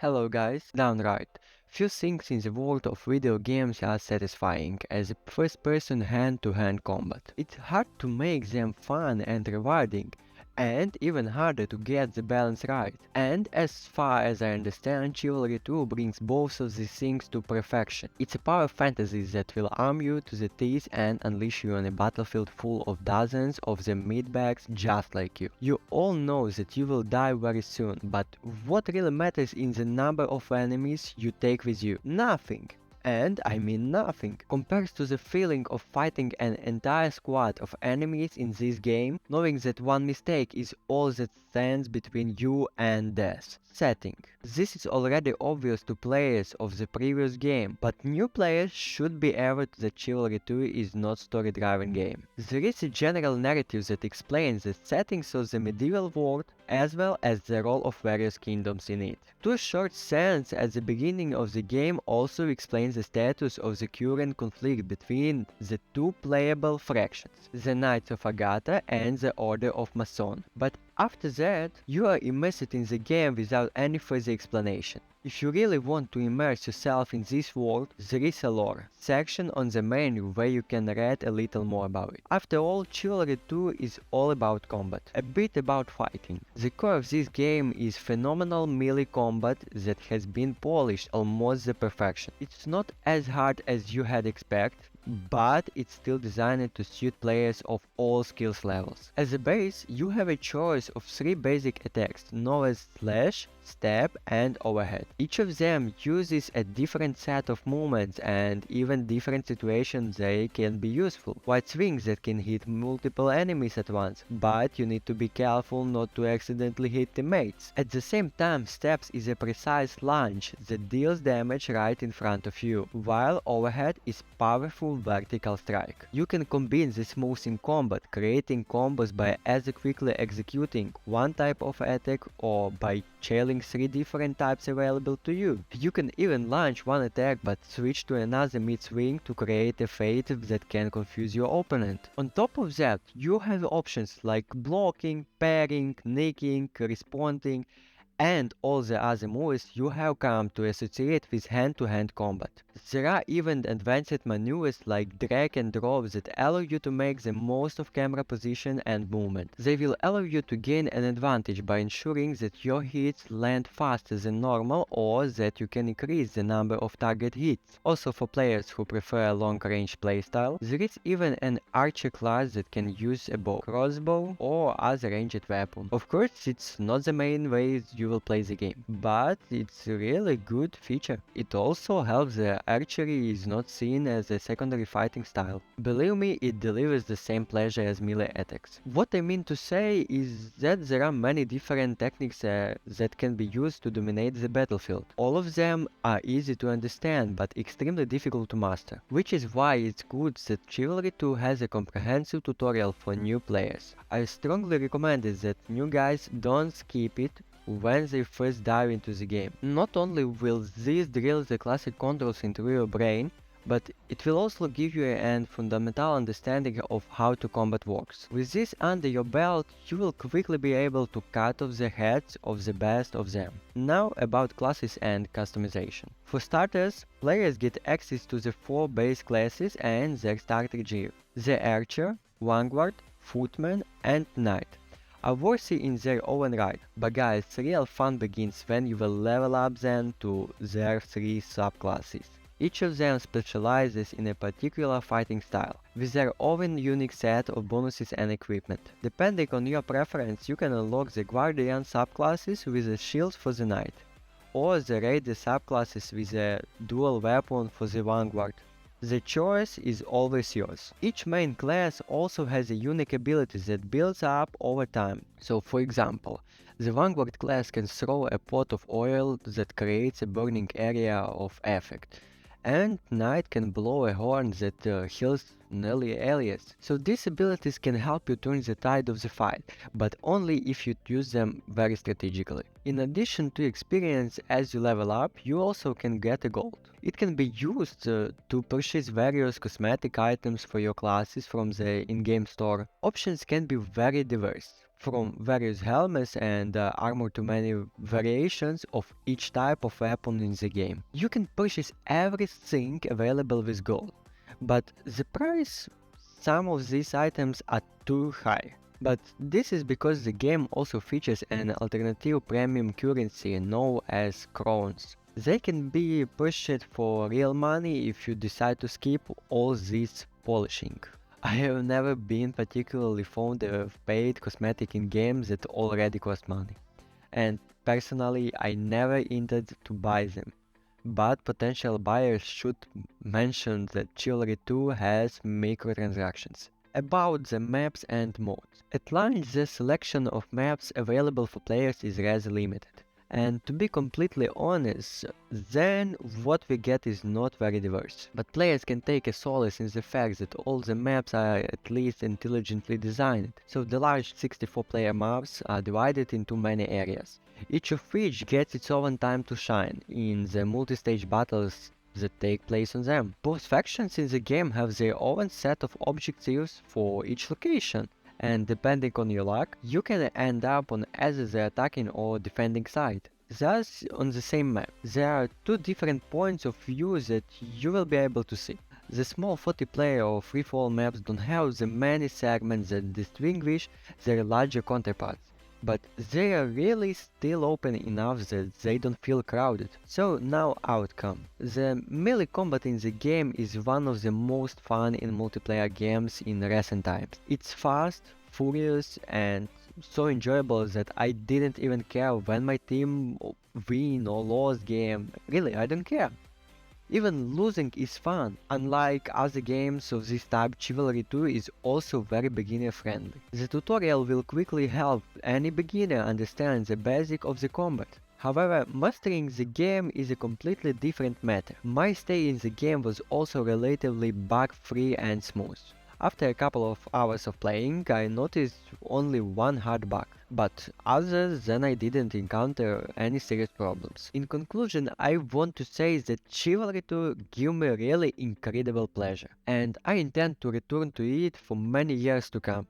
Hello guys, downright. Few things in the world of video games are satisfying as a first-person hand-to-hand combat. It's hard to make them fun and rewarding, and even harder to get the balance right. And as far as I understand, Chivalry 2 brings both of these things to perfection. It's a power fantasy that will arm you to the teeth and unleash you on a battlefield full of dozens of the meatbags just like you. You all know that you will die very soon, but what really matters is the number of enemies you take with you? Nothing. And I mean nothing, compares to the feeling of fighting an entire squad of enemies in this game, knowing that one mistake is all that stands between you and death. Setting. This is already obvious to players of the previous game, but new players should be aware that Chivalry 2 is not story-driven game. There is a general narrative that explains the settings of the medieval world as well as the role of various kingdoms in it. Two short scenes at the beginning of the game also explain the status of the current conflict between the two playable factions, the Knights of Agatha and the Order of Mason. But after that, you are immersed in the game without any further explanation. If you really want to immerse yourself in this world, there is a lore section on the menu where you can read a little more about it. After all, Chivalry 2 is all about combat, a bit about fighting. The core of this game is phenomenal melee combat that has been polished almost to perfection. It's not as hard as you had expected, but it's still designed to suit players of all skills levels. As a base, you have a choice of three basic attacks known as slash, step and overhead. Each of them uses a different set of movements and even different situations they can be useful. White swings that can hit multiple enemies at once, but you need to be careful not to accidentally hit teammates. At the same time, steps is a precise lunge that deals damage right in front of you, while overhead is powerful vertical strike. You can combine this moves in combat, creating combos by either quickly executing one type of attack or by chaining three different types available to you. You can even launch one attack but switch to another mid-swing to create a fate that can confuse your opponent. On top of that, you have options like blocking, parrying, nicking, responding, and all the other moves you have come to associate with hand-to-hand combat. There are even advanced maneuvers like drag and drop that allow you to make the most of camera position and movement. They will allow you to gain an advantage by ensuring that your hits land faster than normal or that you can increase the number of target hits. Also for players who prefer a long-range playstyle, there is even an archer class that can use a bow, crossbow or other ranged weapon. Of course, it's not the main way you will play the game, but it's a really good feature. It also helps that archery is not seen as a secondary fighting style. Believe me, it delivers the same pleasure as melee attacks. What I mean to say is that there are many different techniques that can be used to dominate the battlefield. All of them are easy to understand but extremely difficult to master, which is why it's good that Chivalry 2 has a comprehensive tutorial for new players. I strongly recommend that new guys don't skip it when they first dive into the game. Not only will this drill the classic controls into your brain, but it will also give you a fundamental understanding of how to combat works. With this under your belt, you will quickly be able to cut off the heads of the best of them. Now about classes and customization. For starters, players get access to the 4 base classes and their starter gear: the Archer, Vanguard, Footman and Knight are worthy in their own right, but guys, real fun begins when you will level up them to their 3 subclasses. Each of them specializes in a particular fighting style, with their own unique set of bonuses and equipment. Depending on your preference, you can unlock the Guardian subclasses with a shield for the Knight, or the Raider subclasses with a dual weapon for the Vanguard. The choice is always yours. Each main class also has a unique ability that builds up over time. So for example, the Vanguard class can throw a pot of oil that creates a burning area of effect, and Knight can blow a horn that heals nearly areas. So these abilities can help you turn the tide of the fight, but only if you use them very strategically. In addition to experience as you level up, you also can get a gold. It can be used to purchase various cosmetic items for your classes from the in-game store. Options can be very diverse. from various helmets and armor to many variations of each type of weapon in the game. You can purchase everything available with gold, but the price some of these items are too high. But this is because the game also features an alternative premium currency known as crowns. They can be purchased for real money if you decide to skip all this polishing. I have never been particularly fond of paid cosmetic in games that already cost money, and personally I never intended to buy them. But potential buyers should mention that Chivalry 2 has microtransactions. About the maps and modes. At launch, the selection of maps available for players is rather limited. And to be completely honest, then what we get is not very diverse. But players can take a solace in the fact that all the maps are at least intelligently designed, so the large 64-player maps are divided into many areas, each of which gets its own time to shine in the multi-stage battles that take place on them. Both factions in the game have their own set of objectives for each location, and depending on your luck, you can end up on either the attacking or defending side. Thus, on the same map, there are two different points of view that you will be able to see. The small 40-player or free-for-all maps don't have the many segments that distinguish their larger counterparts, but they are really still open enough that they don't feel crowded. So now outcome. The melee combat in the game is one of the most fun in multiplayer games in recent times. It's fast, furious and so enjoyable that I didn't even care when my team win or lost game. Really, I don't care. Even losing is fun. Unlike other games of this type, Chivalry 2 is also very beginner friendly. The tutorial will quickly help any beginner understand the basic of the combat. However, mastering the game is a completely different matter. My stay in the game was also relatively bug-free and smooth. After a couple of hours of playing, I noticed only one hard bug, but other than I didn't encounter any serious problems. In conclusion, I want to say that Chivalry 2 gave me really incredible pleasure, and I intend to return to it for many years to come.